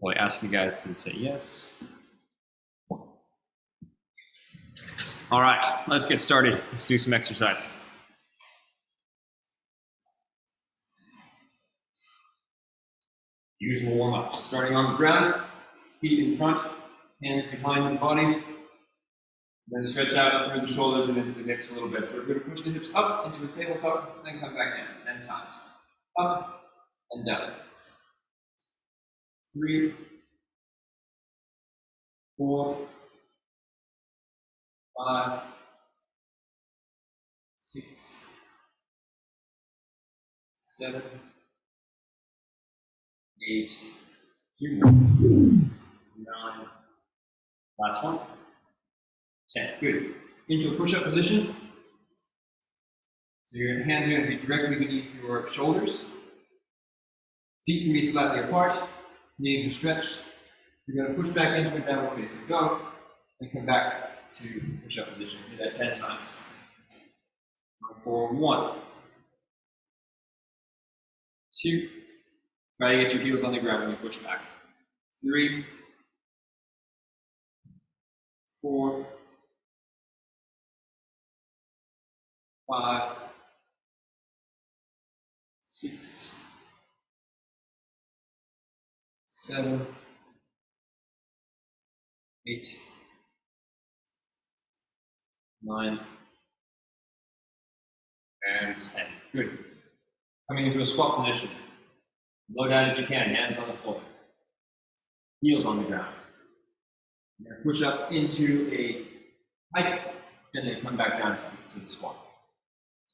I'll ask you guys to say yes. All right, let's get started. Let's do some exercise. Usual warm-up. So starting on the ground, feet in front, hands behind the body. Then stretch out through the shoulders and into the hips a little bit. So we're going to push the hips up into a tabletop, then come back down 10 times. Up and down. 3, 4, 5, 6, 7, 8, 9, last one, 10. Good. Into a push-up position. So your hands are going to be directly beneath your shoulders. Feet can be slightly apart. Knees are stretched. You're going to push back into a downward facing dog and come back to push-up position. Do that 10 times. For 1, 2. Try to get your heels on the ground when you push back. 3, 4, 5, 6, 7, 8, 9, and 10. Good. Coming into a squat position. As low down as you can, hands on the floor. Heels on the ground. You're going to push up into a pike, and then come back down to the squat.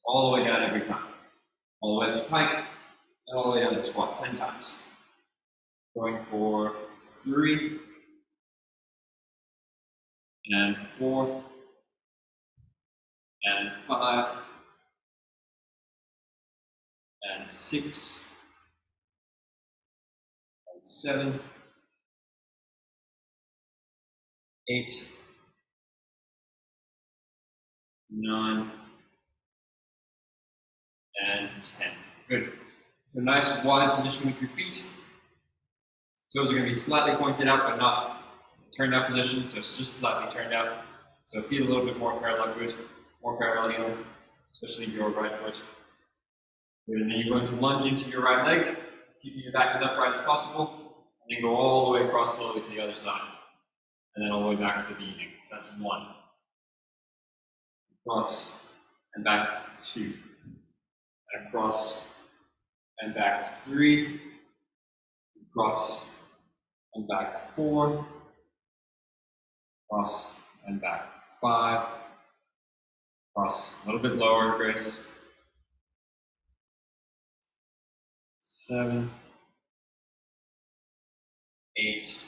All the way down every time. All the way up to pike, and all the way down to squat 10 times. Going for 3, and 4, and 5, and 6, and 7, 8, 9, and 10. Good. So nice wide position with your feet. Toes are going to be slightly pointed out, but not turned out position, so it's just slightly turned out. So feet a little bit more parallel, good. More parallel heel, especially your right foot. Good. And then you're going to lunge into your right leg, keeping your back as upright as possible, and then go all the way across slowly to the other side. And then all the way back to the beginning. So that's 1. Across and back 2. And across and back 3. Across and back 4. Across and back 5. Across a little bit lower, Grace. 7, 8,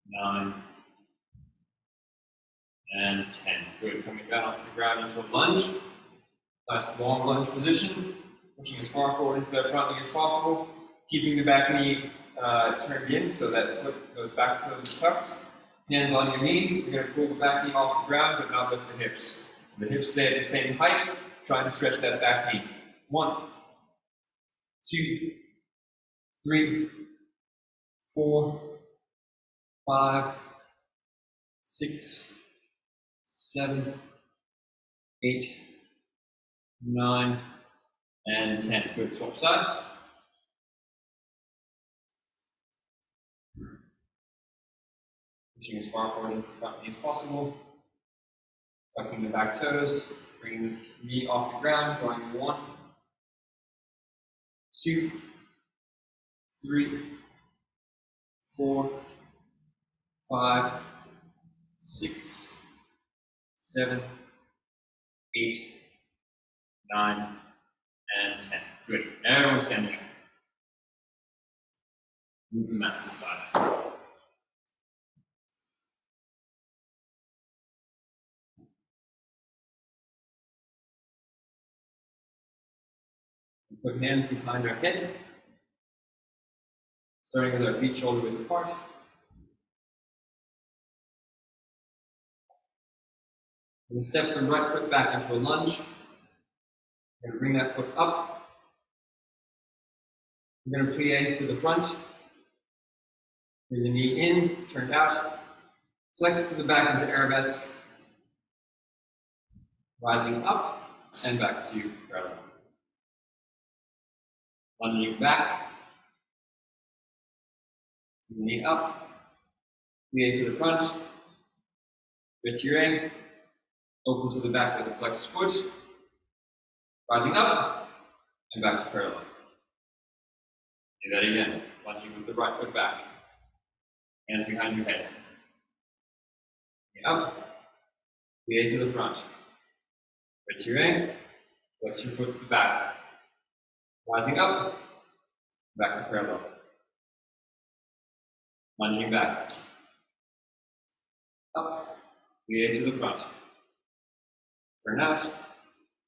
9, and 10. Good. Coming down off the ground into a lunge. Nice long lunge position. Pushing as far forward into that front knee as possible. Keeping the back knee turned in so that the foot goes back, toes are tucked. Hands on your knee. You're going to pull the back knee off the ground, but not lift the hips. So the hips stay at the same height. Trying to stretch that back knee. 1, 2, 3, 4, 5, 6, 7, 8, 9, and 10. Good. Swap sides. Pushing as far forward into the front knee as possible. Tucking the back toes. Bringing the knee off the ground. Going 1, 2, 3, 4, 5, 6, 7, 8, 9, and 10. Good. Everyone standing up. Move the mats aside. Put hands behind our head. Starting with our feet shoulder width apart. We're going to step the right foot back into a lunge. We're going to bring that foot up. We're going to plie to the front. Bring the knee in, turn out. Flex to the back into arabesque. Rising up and back to parallel. Lunging back. Knee up. Plie to the front. Retiré. Open to the back with a flexed foot. Rising up and back to parallel. Do that again. Lunging with the right foot back. Hands behind your head. Up. Plie to the front. Retiré. Flex your foot to the back. Rising up. Back to parallel. Lunging back. Up. Plie to the front. Turn out.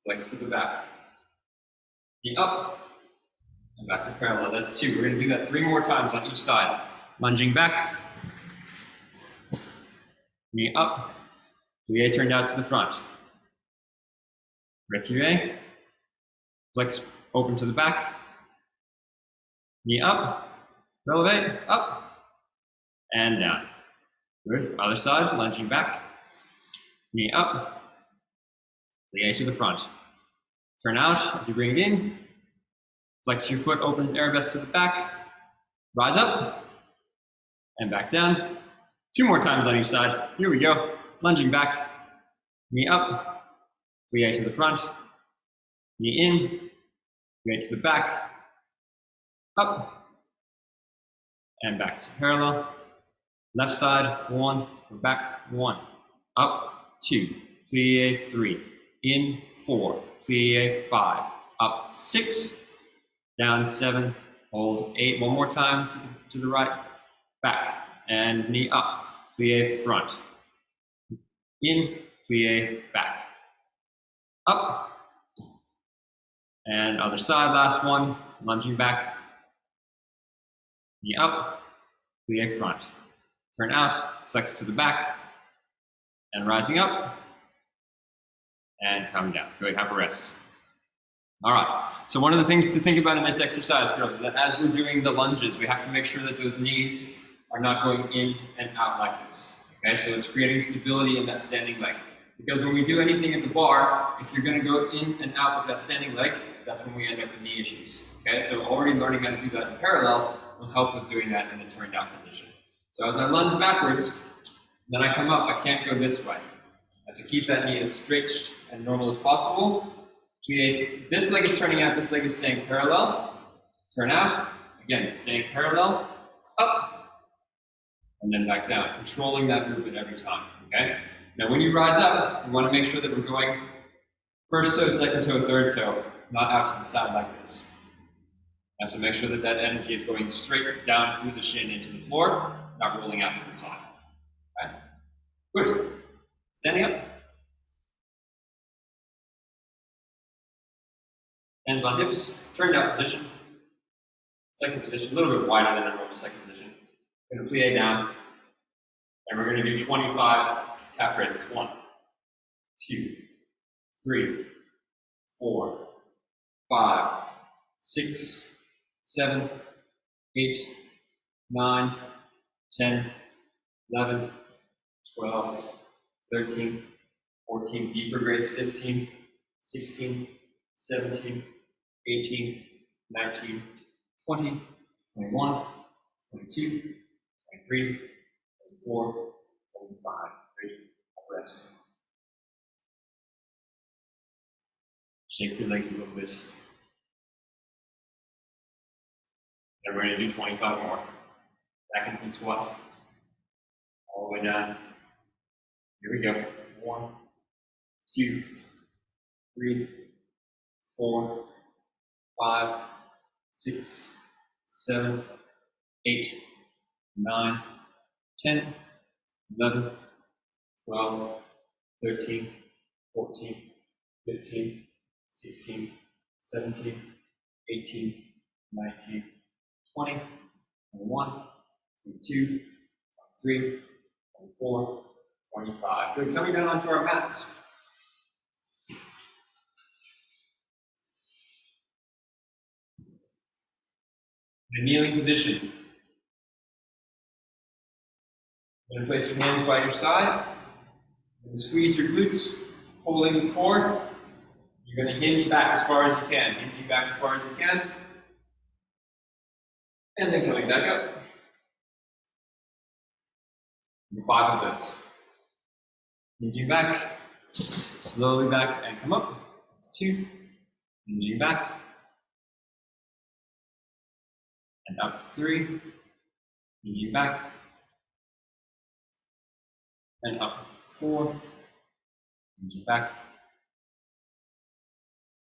Flex to the back. Knee up. And back to parallel. That's 2. We're going to do that 3 more times on each side. Lunging back. Knee up. Plie turned out to the front. Retiré. Flex open to the back. Knee up. Releve. Up. And down. Good. Other side. Lunging back. Knee up. Plie to the front. Turn out as you bring it in. Flex your foot open arabesque to the back. Rise up. And back down. 2 more times on each side. Here we go. Lunging back. Knee up. Plie to the front. Knee in. Plie to the back. Up. And back to parallel. Left side. 1. Go back. 1. Up. 2. Plie 3. In 4. Plie 5. Up 6. Down 7. Hold 8. 1 more time to the right. Back. And knee up. Plie front. In. Plie back. Up. And other side. Last one. Lunging back. Knee up. Plie front. Turn out. Flex to the back. And rising up. And come down. Good. Have a rest. All right. So one of the things to think about in this exercise, girls, is that as we're doing the lunges, we have to make sure that those knees are not going in and out like this. Okay, so it's creating stability in that standing leg. Because when we do anything at the bar, if you're going to go in and out with that standing leg, that's when we end up with knee issues. Okay, so already learning how to do that in parallel will help with doing that in the turned down position. So as I lunge backwards, then I come up, I can't go this way. I have to keep that knee as straight and normal as possible. This leg is turning out, this leg is staying parallel. Turn out, again, staying parallel, up, and then back down, controlling that movement every time, okay? Now when you rise up, you want to make sure that we're going first toe, second toe, third toe, not out to the side like this. And so make sure that that energy is going straight down through the shin into the floor, not rolling out to the side. Okay? Good. Standing up. Hands on hips, turned out position. Second position, a little bit wider than a normal second position. Going to plie down, and we're going to do 25 calf raises. 1, 2, 3, 4, 5, 6, 7, 8, 9, 10, 11, 12, 13, 14, deeper grace, 15, 16, 17, 18, 19, 20, 21, 22, 23, 24, 25. Great. Rest. Shake your legs a little bit. And we're going to do 25 more. Back into the squat. All the way down. Here we go. 1, 2, 3, 4, 5, 6, 7, 8, 9, 10, 11, 12, 13, 14, 15, 16, 17, 18, 19, 20, 21, 22, 23, 24, 25. Good. Coming down onto our mats. In a kneeling position, you're going to place your hands by your side and squeeze your glutes, pulling the core. You're going to hinge back as far as you can, hinging back as far as you can, and then coming back up. 5 of those. Hinging back, slowly back and come up. That's 2. Hinging back. And up 3. Hinging back. And up 4. Hinging back.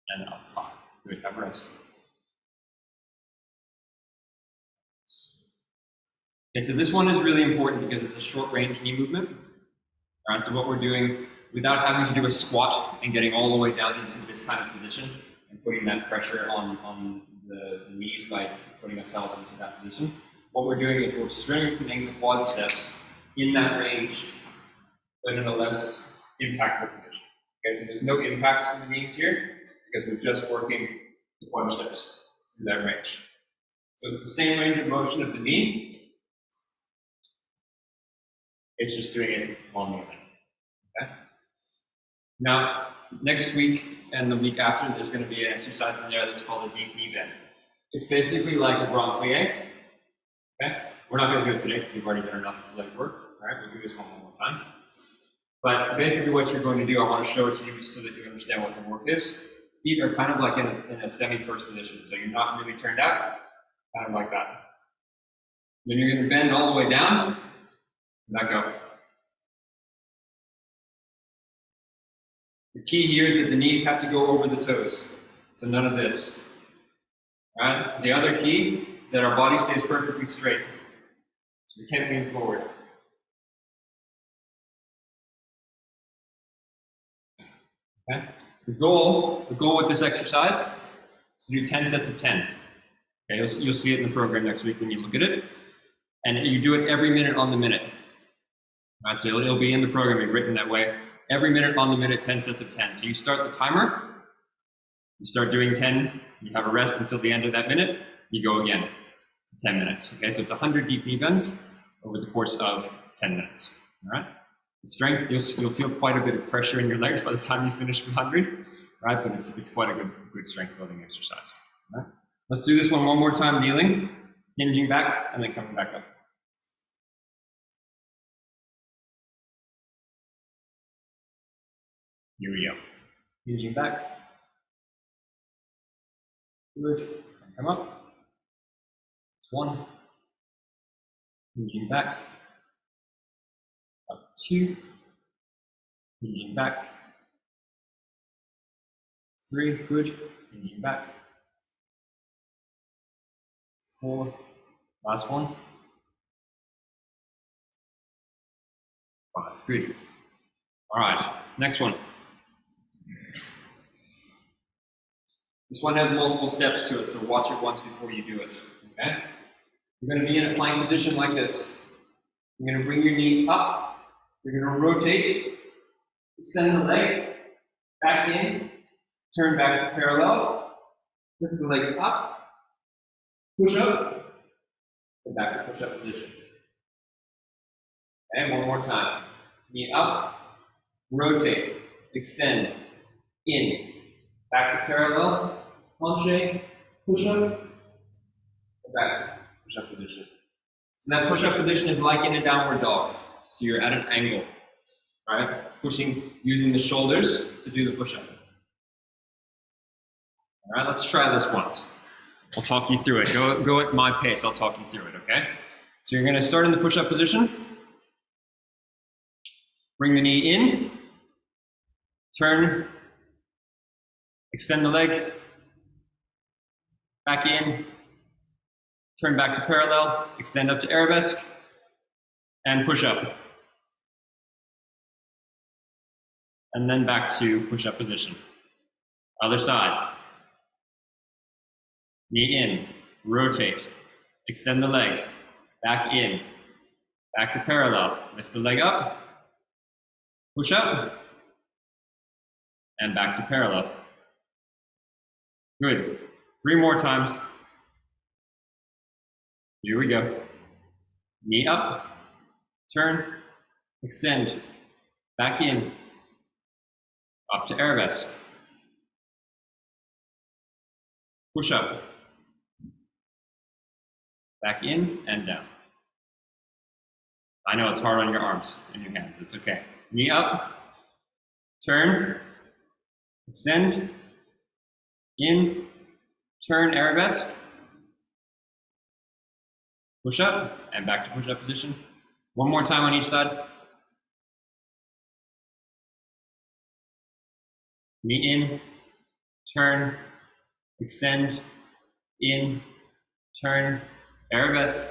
And up 5. Good, have a rest. Okay, so this one is really important because it's a short range knee movement. All right, so what we're doing without having to do a squat and getting all the way down into this kind of position and putting that pressure on the knees by putting ourselves into that position, what we're doing is we're strengthening the quadriceps in that range, but in a less impactful position. Okay, so there's no impact to the knees here because we're just working the quadriceps through that range. So it's the same range of motion of the knee. It's just doing it on movement. Okay. Now, next week and the week after, there's going to be an exercise in there that's called a deep knee bend. It's basically like a grand plie. Okay. We're not going to do it today because we've already done enough leg work. All right, we'll do this one more time. But basically, what you're going to do, I want to show it to you so that you understand what the work is. Feet are kind of like in a semi-first position, so you're not really turned out, kind of like that. Then you're going to bend all the way down. Back up. The key here is that the knees have to go over the toes, so none of this. All right? The other key is that our body stays perfectly straight, so we can't lean forward. Okay? The goal with this exercise is to do 10 sets of 10. Okay? You'll see it in the program next week when you look at it, and you do it every minute on the minute. All right, so it'll be in the program, written that way. Every minute on the minute, 10 sets of 10. So you start the timer, you start doing 10, you have a rest until the end of that minute, you go again for 10 minutes. Okay, so it's 100 deep knee bends over the course of 10 minutes. All right, the strength, you'll feel quite a bit of pressure in your legs by the time you finish the 100, right? But it's quite a good strength building exercise. All right, let's do this one more time, kneeling, hinging back, and then coming back up. Here we go. Hinging back. Good. Come up. That's 1. Hinging back. Up 2. Hinging back. 3. Good. Hinging back. 4. Last one. 5. Good. All right. Next one. This one has multiple steps to it, so watch it once before you do it, okay? You're going to be in a plank position like this. You're going to bring your knee up. You're going to rotate, extend the leg, back in, turn back to parallel, lift the leg up, push up, and back to push-up position. Okay, one more time. Knee up, rotate, extend, in, back to parallel, planche, push-up, and back to push-up position. So that push-up position is like in a downward dog. So you're at an angle, right? Pushing, using the shoulders to do the push-up. All right, let's try this once. I'll talk you through it. Go at my pace, I'll talk you through it, okay? So you're gonna start in the push-up position. Bring the knee in, turn, extend the leg, back in, turn back to parallel, extend up to arabesque, and push up. And then back to push-up position. Other side. Knee in, rotate, extend the leg, back in, back to parallel, lift the leg up, push up, and back to parallel. Good. 3 more times. Here we go. Knee up, turn, extend, back in, up to arabesque. Push up, back in and down. I know it's hard on your arms and your hands, it's okay. Knee up, turn, extend, in, turn, arabesque, push up, and back to push up position. One more time on each side. Knee in, turn, extend, in, turn, arabesque,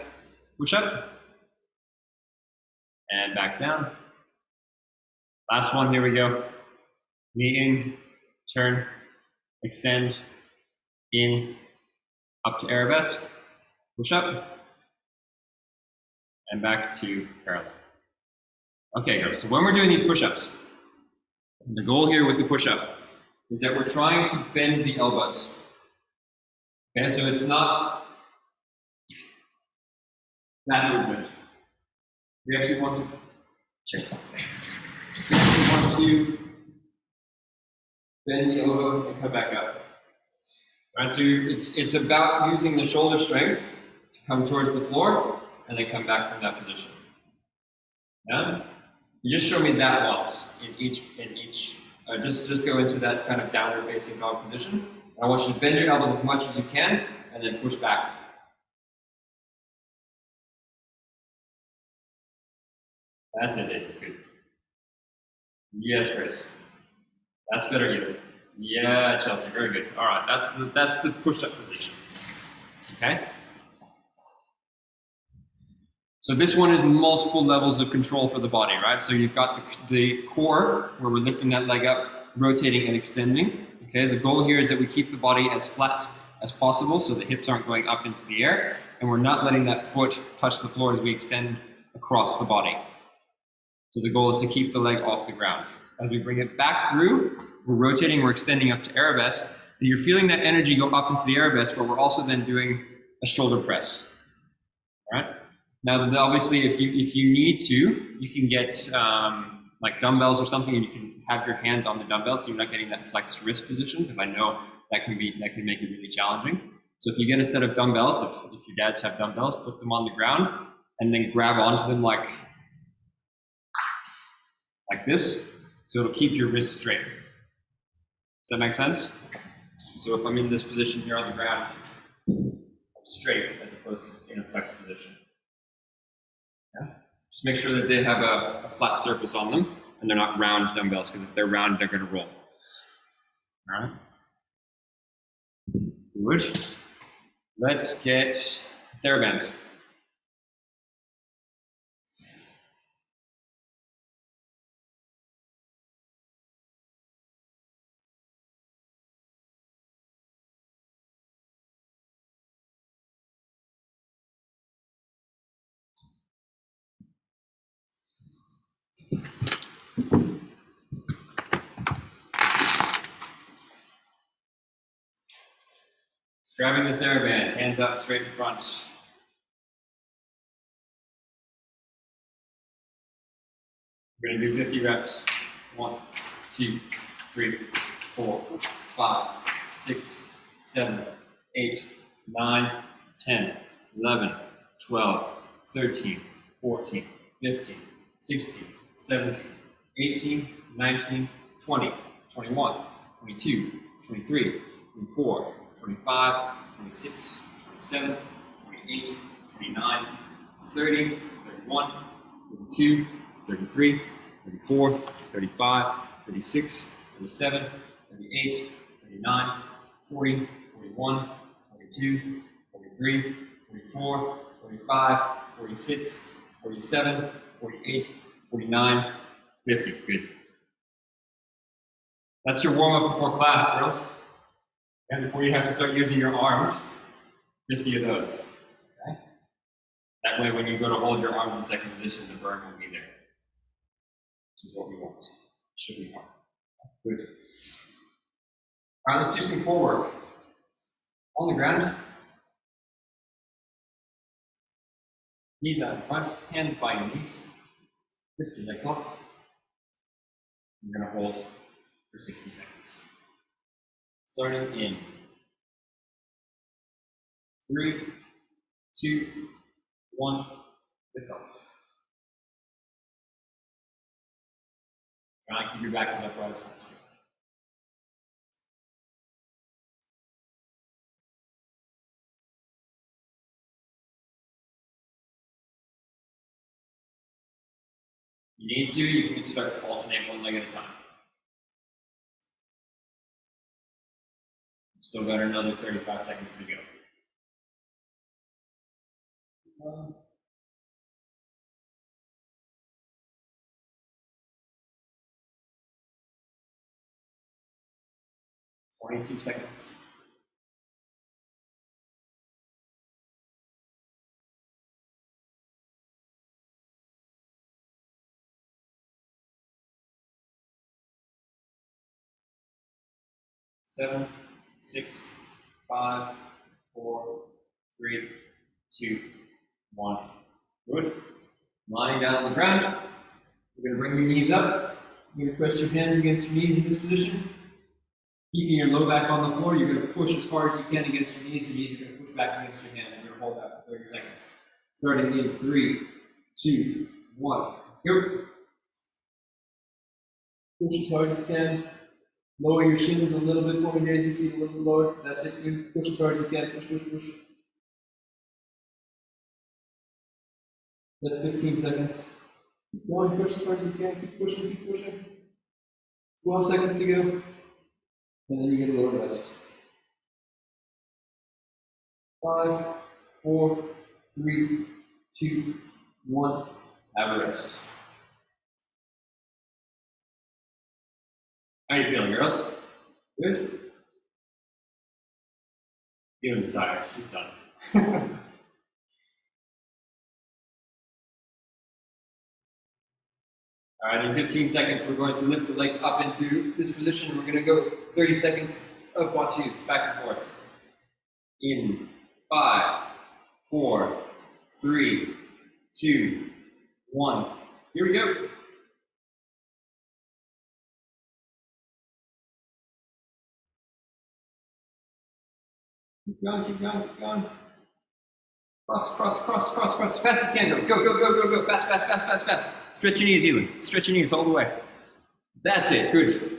push up, and back down. Last one, here we go. Knee in, turn, extend, in, up to arabesque, push up, and back to parallel. Okay, guys, so when we're doing these push-ups, the goal here with the push-up is that we're trying to bend the elbows. Okay, so it's not that movement. We actually want to check something. We actually want to bend the elbow and come back up. All right, so it's about using the shoulder strength to come towards the floor and then come back from that position. Yeah? You just show me that once in each. Just go into that kind of downward facing dog position. I want you to bend your elbows as much as you can and then push back. That's it, David. Good. Yes, Chris. That's better either. Yeah, Chelsea, very good. All right, that's the push-up position. Okay. So this one is multiple levels of control for the body, right? So you've got the core, where we're lifting that leg up, rotating and extending. Okay, the goal here is that we keep the body as flat as possible so the hips aren't going up into the air, and we're not letting that foot touch the floor as we extend across the body. So the goal is to keep the leg off the ground. As we bring it back through, we're rotating, we're extending up to arabesque, and you're feeling that energy go up into the arabesque, but we're also then doing a shoulder press. All right? Now, obviously, if you need to, you can get like dumbbells or something, and you can have your hands on the dumbbells, so you're not getting that flexed wrist position, because I know that can make it really challenging. So if you get a set of dumbbells, if your dads have dumbbells, put them on the ground, and then grab onto them like this, so it'll keep your wrists straight. Does that make sense? So if I'm in this position here on the ground, I'm straight as opposed to in a flexed position. Yeah? Just make sure that they have a flat surface on them and they're not round dumbbells, because if they're round, they're going to roll. All right. Good. Let's get TheraBands. Grabbing the TheraBand, hands up straight in front. We're going to do 50 reps. 1, 2, 3, 4, 5, 6, 7, 8, 9, 10, 11, 12, 13, 14, 15, 16, 17, 18, 19, 20, 21, 22, 23, 24, 25, 26, 27, 28, 29, 30, 31, 32, 33, 34, 35, 36, 37, 38, 39, 40, 41, 42, 43, 44, 45, 46, 47, 48, 49, 50. Good. That's your warm-up before class, girls. And before you have to start using your arms, 50 of those. Okay? That way, when you go to hold your arms in second position, the burn will be there. Which is what we want. Should be hard. Good. All right, let's do some core work. On the ground. Knees out in front, hands by your knees. Lift your legs off. You're going to hold for 60 seconds. Starting in 3, 2, 1, lift off. Try and keep your back as upright as possible. If you need to, you can start to alternate one leg at a time. Still got another 35 seconds to go. 22 seconds. Seven, 6, 5, 4, 3, 2, 1. Good. Lying down on the ground. You're going to bring your knees up. You're going to press your hands against your knees in this position. Keeping your low back on the floor, you're going to push as hard as you can against your knees. Your knees are going to push back against your hands. You're going to hold that for 30 seconds. Starting in 3, 2, 1. Go. Push as hard as you can. Lower your shins a little bit for me, raise your feet a little bit lower. That's it. Good. Push as hard as you can. Push, push, push. That's 15 seconds. Keep going. Push as hard as you can. Keep pushing, keep pushing. 12 seconds to go. And then you get a little rest. 5, 4, 3, 2, 1. Have a rest. How are you feeling, girls? Good? Ewan's tired. She's done. All right, in 15 seconds, we're going to lift the legs up into this position. We're going to go 30 seconds of watch you, back and forth. In 5, 4, 3, 2, 1. Here we go. Keep going, keep going, keep going. Cross, cross, cross, cross, cross. Fast as you can, girls. Go, go, go, go, go. Fast, fast, fast, fast, fast. Stretch your knees, Ewan. Stretch your knees all the way. That's it. Good.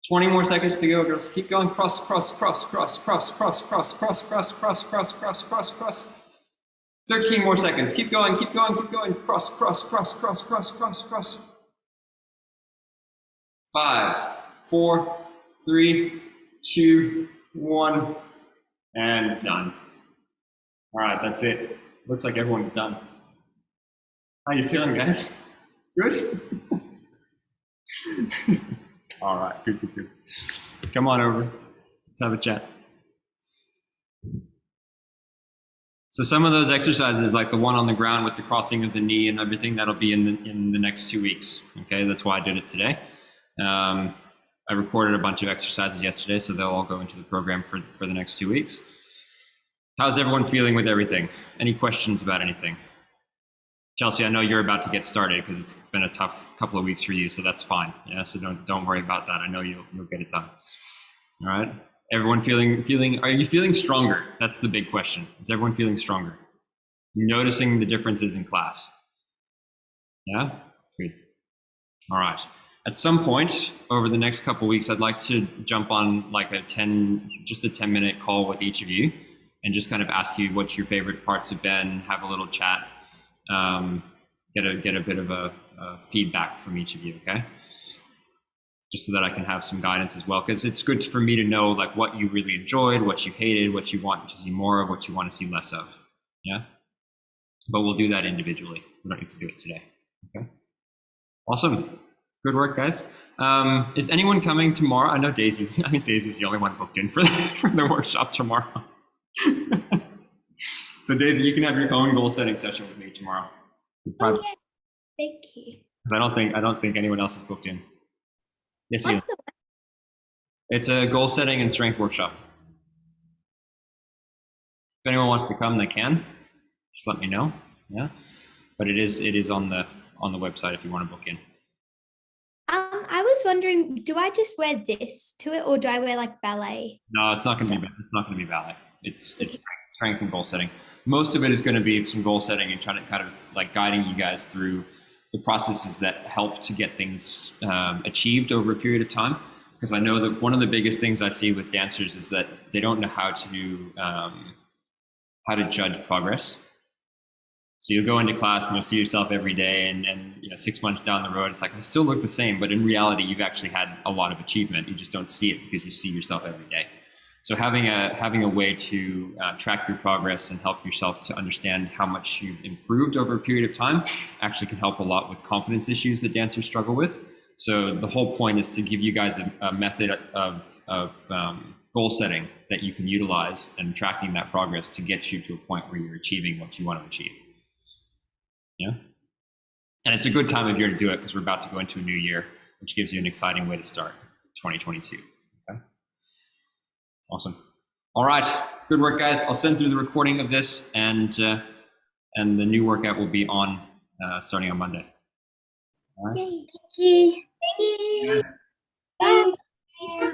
20 more seconds to go, girls. Keep going. Cross, cross, cross, cross, cross, cross, cross, cross, cross, cross, cross, cross, cross, cross. 13 more seconds. Keep going, keep going, keep going. Cross, cross, cross, cross, cross, cross, cross. 5, 4, 3, 2, 1, and done. All right, that's it. Looks like everyone's done. How you feeling, guys? Good? All right, good, good, good. Come on over. Let's have a chat. So some of those exercises, like the one on the ground with the crossing of the knee and everything, that'll be in the next 2 weeks. Okay, that's why I did it today. I recorded a bunch of exercises yesterday, so they'll all go into the program for the next 2 weeks. How's everyone feeling with everything? Any questions about anything? Chelsea, I know you're about to get started because it's been a tough couple of weeks for you, so that's fine. Yeah, so don't worry about that. I know you'll get it done. All right. Everyone feeling? Are you feeling stronger? That's the big question. Is everyone feeling stronger? You're noticing the differences in class? Yeah. Good. All right. At some point over the next couple of weeks, I'd like to jump on like a 10-minute call with each of you and just kind of ask you what your favorite parts have been, have a little chat, get a bit of a feedback from each of you, okay? Just so that I can have some guidance as well, because it's good for me to know like what you really enjoyed, what you hated, what you want to see more of, what you want to see less of, yeah? But we'll do that individually. We don't need to do it today, okay? Awesome. Good work, guys. Is anyone coming tomorrow? I know Daisy's, I think Daisy's the only one booked in for the workshop tomorrow. So Daisy, you can have your own goal setting session with me tomorrow. Oh, yeah. Thank you. Because I don't think anyone else is booked in. Yes, What's the It's a goal setting and strength workshop. If anyone wants to come, they can. Just let me know. Yeah, but it is on the website if you want to book in. I was wondering, do I just wear this to it, or do I wear like ballet? No, it's not going to be. It's not going to be ballet. It's strength and goal setting. Most of it is going to be some goal setting and trying to kind of like guiding you guys through the processes that help to get things achieved over a period of time. Because I know that one of the biggest things I see with dancers is that they don't know how to judge progress. So you'll go into class and you'll see yourself every day, and 6 months down the road, it's like, I still look the same, but in reality, you've actually had a lot of achievement. You just don't see it because you see yourself every day. So having a way to track your progress and help yourself to understand how much you've improved over a period of time actually can help a lot with confidence issues that dancers struggle with. So the whole point is to give you guys a method of goal setting that you can utilize and tracking that progress to get you to a point where you're achieving what you want to achieve. Yeah. And it's a good time of year to do it because we're about to go into a new year, which gives you an exciting way to start 2022. Okay. Awesome. All right. Good work, guys. I'll send through the recording of this, and the new workout will be on starting on Monday. All right. Yay. Thank you. Thank you. Bye.